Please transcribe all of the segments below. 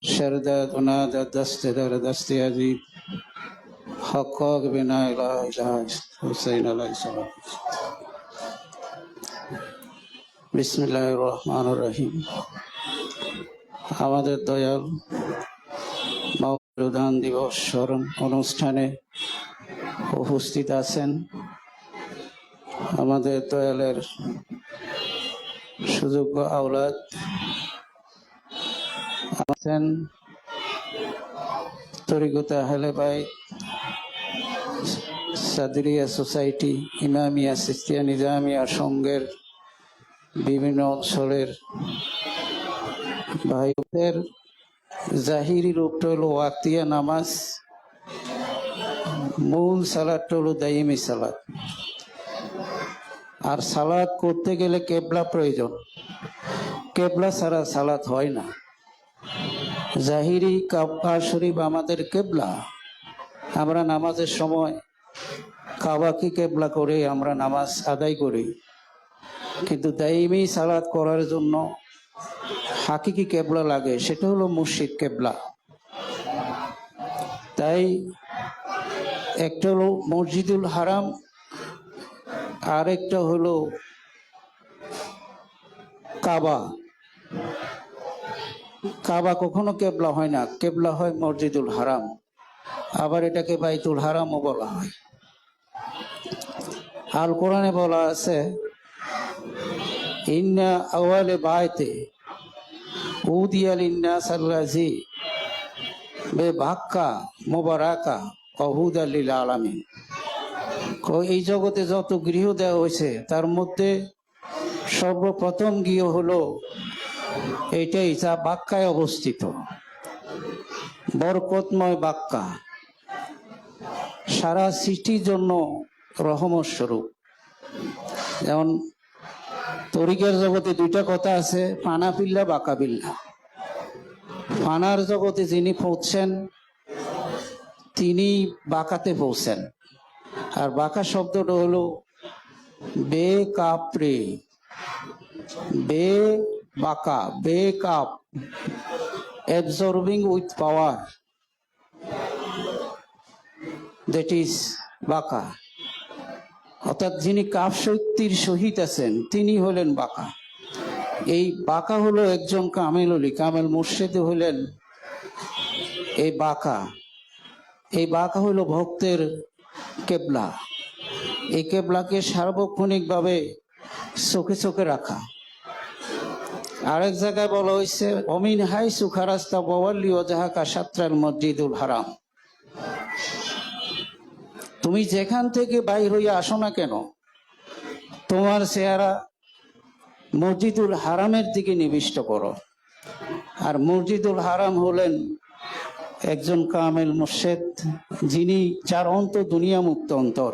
شرداد ونادى دست در دست عزیز حقاق بنا اله حسین علیه السلام. বিসমিল্লাহির রহমানির রহিম। আমাদের দয়াল মৌলুদান দিবস স্মরণ অনুষ্ঠানে উপস্থিত আছেন আমাদের দয়ালের সুযোগ্য আওলাদ আছেন তরিকত আহলে বাইত সাদরিয়া সোসাইটি, ইমামিয়া, সিস্তিয়া, নিজামিয়া সংঘের বিভিন্ন অঞ্চলের ভাইদের জাহিরি রূপটা হলো ওয়াক্তিয়া নামাজ, মূল সালাদটা হলো দাইমি সালাদ। আর সালাদ করতে গেলে কেবলা প্রয়োজন, কেবলা ছাড়া সালাদ হয় না। জাহিরি কাবা শরীফ আমাদের কেবলা, আমরা নামাজের সময় কাবাকে কেবলা করে আমরা নামাজ আদায় করি, কিন্তু দাইমি সালাত করার জন্য হাকিকি কেবলা লাগে, সেটা হলো মুর্শিদ কেবলা। তাই একটা হলো মসজিদুল হারাম, আর একটা হলো কাবা। কাবা কখনো কেবলা হয় না, কেবলা হয় মসজিদুল হারাম, আবার এটাকে বাইতুল হারামও বলা হয়। আল কোরআনে বলা আছে ইন্না আওয়ালে বাইতে উদিয়া লিন্নাস আল্লাযী বিবাক্কা মুবারাকা ওয়া হুদাল লিল আলামিন। এই জগতে যত গৃহ দেওয়া হয়েছে তার মধ্যে সর্বপ্রথম গৃহ হলো এইটাই, যা বাক্কায় অবস্থিত, বরকতময় বাক্কা, সারা সৃষ্টির জন্য রহমত স্বরূপ। যেমন তরিকার জগতে দুইটা কথা আছে, ফানা পিল্লা বাঁকা পিল্লা। ফানার জগতে যিনি পৌঁছছেন তিনি বাঁকাতে পৌঁছেন, আর বাঁকা শব্দটা হলো বে কাপরে, বে বাঁকা, বে cup, absorbing with power, that is বাঁকা। অর্থাৎ যিনি কাপ শক্তির সহিত আছেন তিনি হলেন বাঁকা। এই বাঁকা হলো একজন কামেল অলি, কামেল মুর্শিদ হলেন এই বাঁকা। এই বাঁকা হলো ভক্তের কেবলা। এই কেবলাকে সার্বক্ষণিকভাবে চোখে চোখে রাখা। আরেক জায়গায় বলা হয়েছে অমিন হাই সুখারাস্তা বওয়াল্লি ওয়াজহাকা শাত্রাল মসজিদুল হারাম। তুমি যেখান থেকে বাইর হইয়া আসো না কেন, তোমার চেহারা মসজিদুল হারামের দিকে নিবিষ্ট করো। আর মসজিদুল হারাম হলেন একজন কামেল মুর্শিদ, যিনি, যার অন্তর দুনিয়া মুক্ত অন্তর,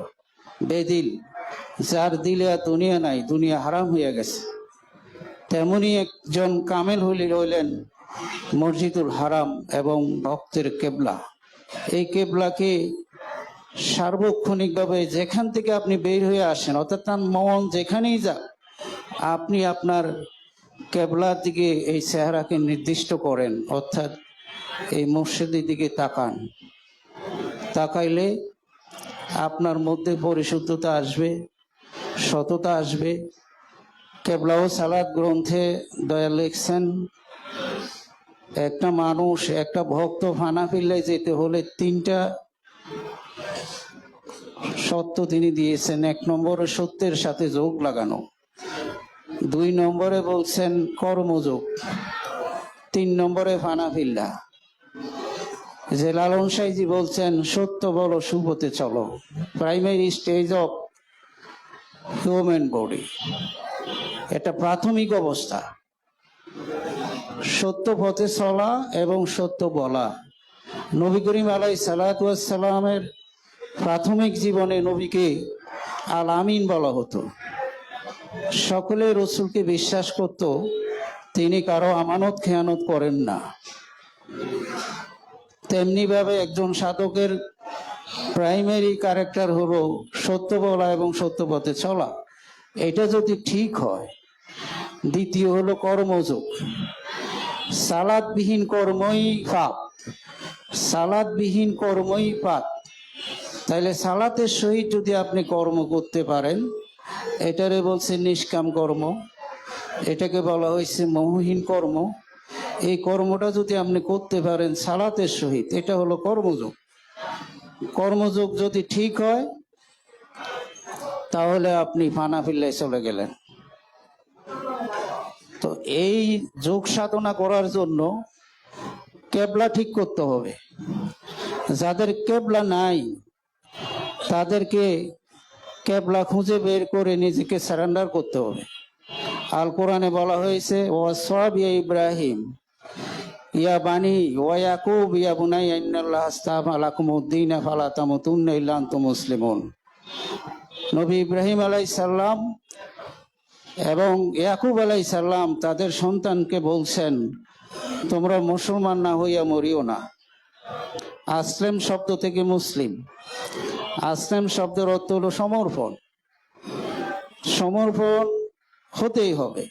বেদিল, যার দিলে আর দুনিয়া নাই, দুনিয়া হারাম হইয়া গেছে। তেমনি একজন কামেল হইলেন মসজিদুল হারাম এবং ভক্তের কেবলা। এই কেবলাকে সার্বক্ষণিকভাবে যেখান থেকে আপনি বের হয়ে আসেন, অর্থাৎ তার মন যেখানেই যাক, আপনি আপনার কেবলার দিকে এই চেহারাকে নির্দিষ্ট করেন, অর্থাৎ এই মসজিদের দিকে তাকান। তাকাইলে আপনার মধ্যে পরিশুদ্ধতা আসবে, সততা আসবে। কেবলা ও সালাত গ্রন্থে দয়াল লিখছেন একটা মানুষ, একটা ভক্ত ফানা ফিল্লায় যেতে হলে তিনটা সত্য তিনি দিয়েছেন। এক নম্বরে সত্যের সাথে যোগ লাগানো, দুই নম্বরে বলছেন কর্মযোগ, তিন নম্বরে ফানা ফিল্লা। যে লালন সাইজি বলছেন সত্য বলো সুপথে চলো, primary stage of human body. এটা প্রাথমিক অবস্থা, সত্য পথে চলা এবং সত্য বলা। নবী করিম আলাইহিস সালাতু ওয়াস সালামের প্রাথমিক জীবনে নবীকে আল আমিন বলা হতো। সকলে রসুলকে বিশ্বাস করত, তিনি কারো আমানত খেয়ানত করেন না। তেমনি ভাবে একজন সাধকের প্রাইমারি ক্যারেক্টার হলো সত্য বলা এবং সত্য পথে চলা। এটা যদি ঠিক হয়, দ্বিতীয় হলো কর্মযোগ। সালাদবিহীন কর্মই পাপ, সালাদবিহীন কর্মই পাপ। তাইলে সালাতের সহিত যদি আপনি কর্ম করতে পারেন, এটারে বলছে নিষ্কাম কর্ম, এটাকে বলা হয়েছে মোহহীন কর্ম। এই কর্মটা যদি আপনি করতে পারেন সালাতের সহিত, এটা হলো কর্মযোগ। কর্মযোগ যদি ঠিক হয় তাহলে আপনি ফানাফিল্লায় চলে গেলেন। তো এই যোগ সাধনা করার জন্য কেবলা ঠিক করতে হবে। যাদের কেবলা নাই তাদেরকে কেবলা খুঁজে বের করে নিজেকে সারেন্ডার করতে হবে। আল কোরআনে বলা হয়েছে ওয়াসওয়াব ইয়া ইব্রাহিম ইয়া বানি ওয়া ইয়াকুব ইয়া বুনাইয়া ইন্নাল্লাহ আস্তাফা লাকুমুদ্দিন ফালা তামুতুন্না ইল্লা আনতুম মুসলিমুন। নবী ইব্রাহিম আলাইহিস সালাম এবং ইয়াকুব আলাইহিস সালাম তাদের সন্তানকে বলছেন, তোমরা মুসলমান না হইয়া মরিও না। আসলাম শব্দ থেকে মুসলিম, আসলাম শব্দের অর্থ হলো সমর্পণ। সমর্পণ হতেই হবে।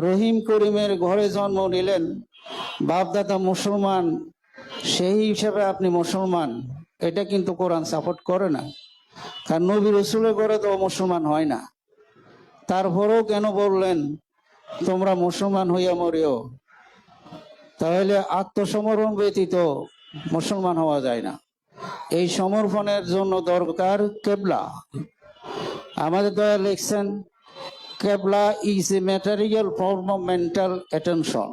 রহিম করিমের ঘরে জন্ম নিলেন, বাপদাদা মুসলমান, সেই হিসাবে আপনি মুসলমান, এটা কিন্তু কোরআন সাপোর্ট করে না। কারণ নবী রসুলের ঘরে তো মুসলমান হয় না। তারপরেও কেন বললেন তোমরা মুসলমান হইয়া মরিও? তাহলে আত্মসমর্পণ ব্যতীত মুসলমান হওয়া যায় না। এই সমর্পণের জন্য দরকার কেবলা। আমাদের দয়া লিখছেন, কেবলা is a material form of mental attention.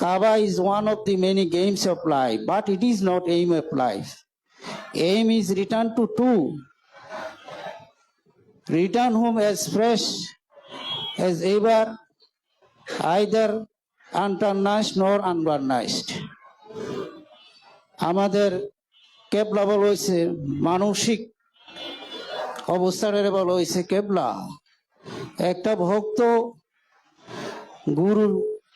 Kaaba is one of the many games of life, but it is not aim of life. Aim is return to two. Return home as fresh as ever, either untarnished nor unvarnished. আমাদের কেবলা বলা হয়েছে মানসিক অবস্থানের বলা হয়েছে কেবলা। একটা ভক্ত গুরু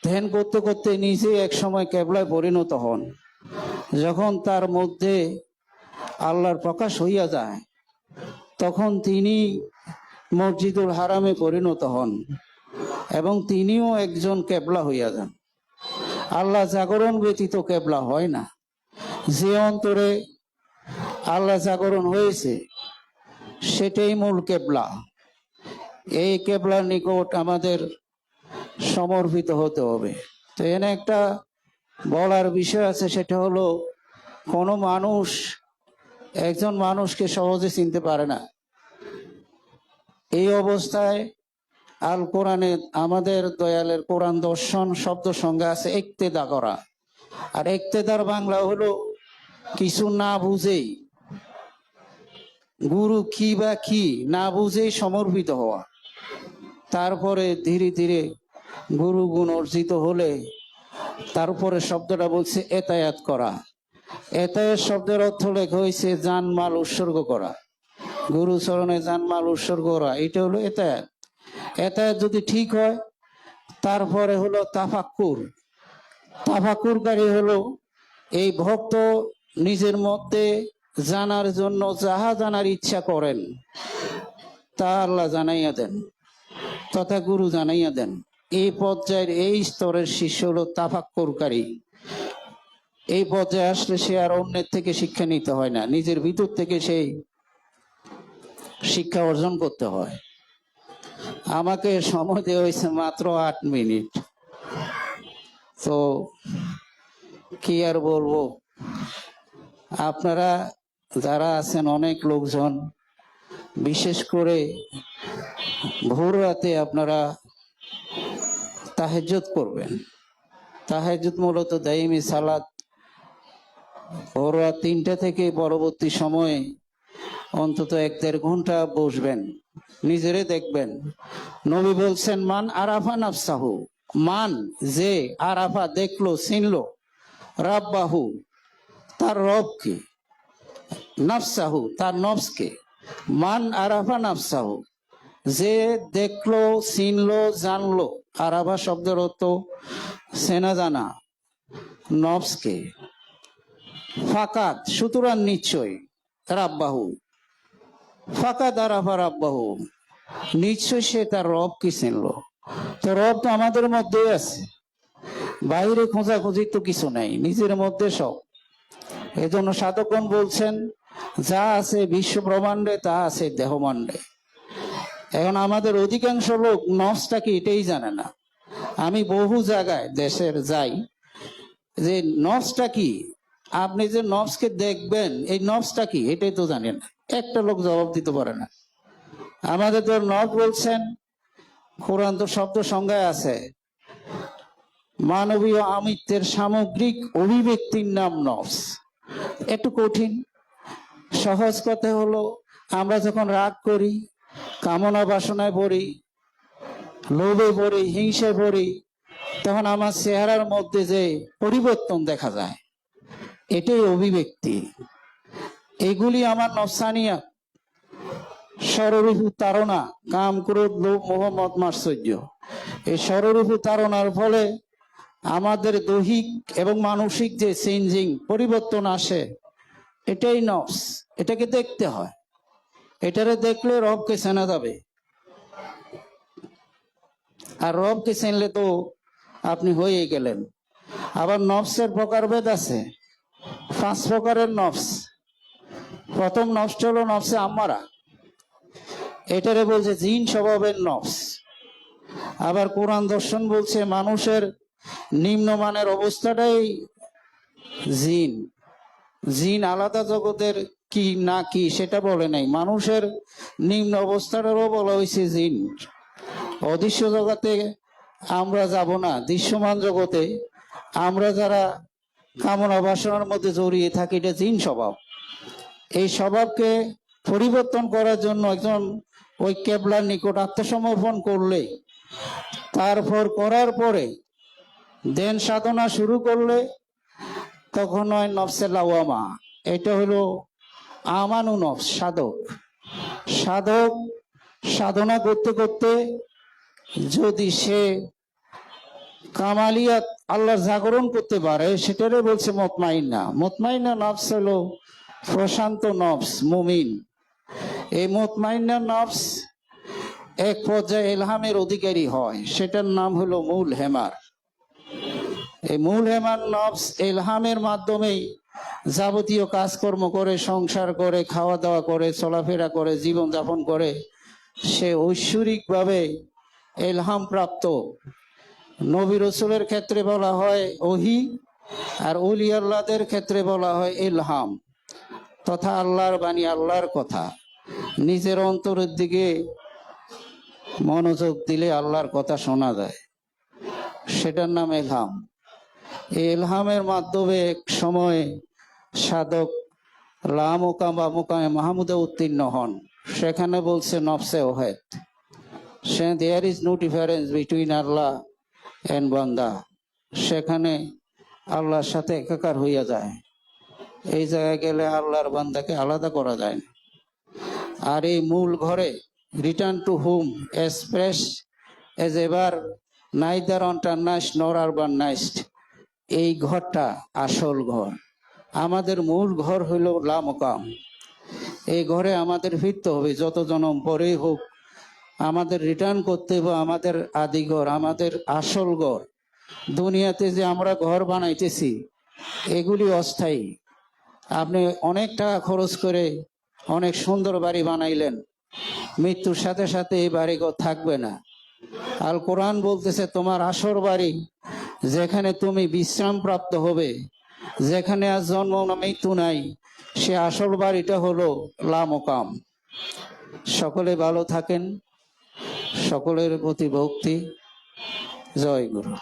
ধ্যান করতে করতে নিজে এক সময় কেবলায় পরিণত হন। যখন তার মধ্যে আল্লাহর প্রকাশ হইয়া যায় তখন তিনি মসজিদুল হারামে পরিণত হন এবং তিনিও একজন কেবলা হইয়া যান। আল্লাহ জাগরণ ব্যতীত কেবলা হয় না। যে অন্তরে আল্লাহ জাগরণ হয়েছে সেটাই মূল কেবলা। এই কেবলার নিকট আমাদের সমর্পিত হতে হবে। তো এখানে একটা বলার বিষয় আছে, সেটা হলো কোনো মানুষ একজন মানুষকে সহজে চিনতে পারে না। এই অবস্থায় আল কোরআনে আমাদের দয়ালের কোরআন দর্শন শব্দ সংজ্ঞা আছে ইক্তেদা করা। আর ইক্তেদার বাংলা হলো কিছু না বুঝেই, গুরু কি বা কি না বুঝেই সমর্পিত হওয়া। তারপরে ধীরে ধীরে গুরু গুণ অর্জিত হলে তারপরে শব্দটা বলছে এতায়াত করা। এতায়াত শব্দের অর্থ লেখা হয়েছে জানমাল উৎসর্গ করা, গুরু চরণে জানমাল উৎসর্গ করা, এটা হলো এতায়াত। এতায়াত যদি ঠিক হয় তারপরে হলো তাফাক্কুর। তাফাক্কুরকারী হলো এই ভক্ত নিজের মধ্যে জানার জন্য যাহা জানার ইচ্ছা করেন তা আল্লাহ জানাইয়া দেন তথা গুরু জানাইয়া দেন। এই পর্যায়ের এই স্তরের শিষ্য হলো তাফাক্কুরকারী। এই পর্যায়ে আসলে সে আর অন্যের থেকে শিক্ষা নিতে হয় না, নিজের ভিতর থেকে সেই শিক্ষা অর্জন করতে হয়। আমাকে সময় দেওয়া হয়েছে মাত্র 8 মিনিট। তো কি আর বলবো, আপনারা যারা আছেন অনেক লোকজন, বিশেষ করে ভোর রাতে আপনারা তাহাজ্জুদ করবেন। তাহাজ্জুদ মূলত দাইমি সালাত। ভোর রাত 3টা থেকে পরবর্তী সময়ে অন্তত 1-1.5 ঘন্টা বসবেন, নিজেরে দেখবেন। নবী বলছেন মান আরাফা নাফসাহু, মান যে আরাফা দেখলো চিনলো, রাব্বাহু তার রবকে, নাফসাহু তার নফসকে। মান আরাফা নাফসাহু যে দেখলো চিনলো জানলো, আরাফা শব্দের অর্থ চেনা জানা, নফসকে। ফাকাত সুতরাং নিশ্চয়, রাব্বাহু ফাকাত আরাফা রাব্বাহু নিশ্চয় সে তার রবকে চিনলো। তো রব তো আমাদের মধ্যেই আছে। বাইরে খোঁজাখুঁজি তো কিছু নাই, নিজের মধ্যে সব। এজন্য সাধকগণ বলছেন যা আছে বিশ্ব ব্রহ্মাণ্ডে তা আছে দেহমাণ্ডে। এখন আমাদের অধিকাংশ লোক নফসটা কি এটাই জানে না। আমি বহু জায়গায় দেশের যাই, যে নফসটা কি, আপনি যে নফসকে দেখবেন এই নফসটা কি এটাই তো জানেন না। একটা লোক জবাব দিতে পারে না। আমাদের তো নফস বলছেন, কোরআন তো শব্দ সংজ্ঞায় আছে, মানবীয় আমিত্বের সামগ্রিক অভিব্যক্তির নাম নফস। একটু কঠিন। সহজ কথা হলো, আমরা যখন রাগ করি, কামনা বাসনায় পড়ি, লোভে পড়ি, হিংসায় পড়ি, তখন আমার চেহারার মধ্যে যে পরিবর্তন দেখা যায়, এটাই অভিব্যক্তি। এগুলি আমার নফসানিয়া, ষড়রিপু তাড়না, কাম, ক্রোধ, লোভ, মোহ, মদ, মাৎসর্য। এই ষড়রিপু তাড়নার ফলে আমাদের দৈহিক এবং মানসিক যে চেঞ্জিং পরিবর্তন আসে, এটাই নফস। এটাকে দেখতে হয়। এটারে দেখলে রবকে চেনা যাবে। আর রবকে চিনলে তো আপনি হয়ে গেলেন। আবার নফসের প্রকারভেদ আছে, 5 প্রকারের নফস। প্রথম নফসটা হলো নফসে আম্মারা, এটারে বলছে জিন স্বভাবের নফস। আবার কোরআন দর্শন বলছে মানুষের নিম্নমানের অবস্থাটাই জিন। জিন আলাদা জগতের কি না কি সেটা বলে নাই, মানুষের নিম্ন অবস্থাটারও বলা হয়েছে জিন। অদৃশ্য জগতে আমরা যাব না, দৃশ্যমান জগতে আমরা যারা কামনা বাসনার মধ্যে জড়িয়ে থাকি, এটা জিন স্বভাব। এই স্বভাবকে পরিবর্তন করার জন্য একজন ওই কেবলার নিকট আত্মসমর্পণ করলে, তারপর করার পরে ধ্যান সাধনা শুরু করলে, তখন হয় নফসে লাওয়ামা। এটা হলো আমানু নফস, সাধক। সাধক সাধনা করতে করতে যদি সে কামালিয়াত আল্লাহর জাগরণ করতে পারে, সেটারে বলছে মুতমাইন্না। মুতমাইন্না নফস হলো প্রশান্ত নফস, মুমিন। এই মুতমাইন্না নফস এক পর্যায়ে ইলহামের অধিকারী হয়, সেটার নাম হলো মূল হেমার। এই মূল হেমার নফস ইলহামের মাধ্যমেই যাবতীয় কাজকর্ম করে, সংসার করে, খাওয়া দাওয়া করে, চলাফেরা করে, জীবন যাপন করে। সে ঐশ্বরিকভাবে ইলহাম প্রাপ্ত। নবী রসুলের ক্ষেত্রে বলা হয় ওহি, আর ওলি আল্লাহদের ক্ষেত্রে বলা হয় ইলহাম, তথা আল্লাহর বাণী, আল্লাহর কথা। নিজের অন্তরের দিকে মনোযোগ দিলে আল্লাহর কথা শোনা যায়, সেটার নাম ইলহাম। এই ইলহামের মাধ্যমে এক সময় সাধক লা মোকাম বা মোকামে মাহমুদে উত্তীর্ণ হন। সেখানে বলছে নফসে ওহেদ, সে there is no difference between আল্লাহ এন্ড বান্দা। সেখানে আল্লাহর সাথে একাকার হইয়া যায়। এই জায়গায় গেলে আল্লাহর বান্দাকে আলাদা করা যায় না। আর এই মূল ঘরে return to whom express as ever neither অন্টারনাইজড নর আরবানাইজড, এই ঘরটা আসল ঘর। আমাদের মূল ঘর হইল লা মোকাম। এই ঘরে আমাদের ফিরতে হবে, যত জন্ম পরেই হোক আমাদের রিটার্ন করতে হবে আমাদের আদি ঘর, আমাদের আসল ঘর। দুনিয়াতে যে আমরা ঘর বানাইতেছি এগুলি অস্থায়ী। আপনি অনেক টাকা খরচ করে অনেক সুন্দর বাড়ি বানাইলেন, মৃত্যুর সাথে সাথে এই বাড়ি ঘর থাকবে না। আল কোরআন বলতেছে তোমার আসল বাড়ি, যেখানে তুমি বিশ্রাম প্রাপ্ত হবে, যেখানে আর জন্ম না মৃত্যু নাই, সে আসল বাড়িটা হলো লা মোকাম। সকলে ভালো থাকেন, সকলের প্রতি ভক্তি। জয় গুরু।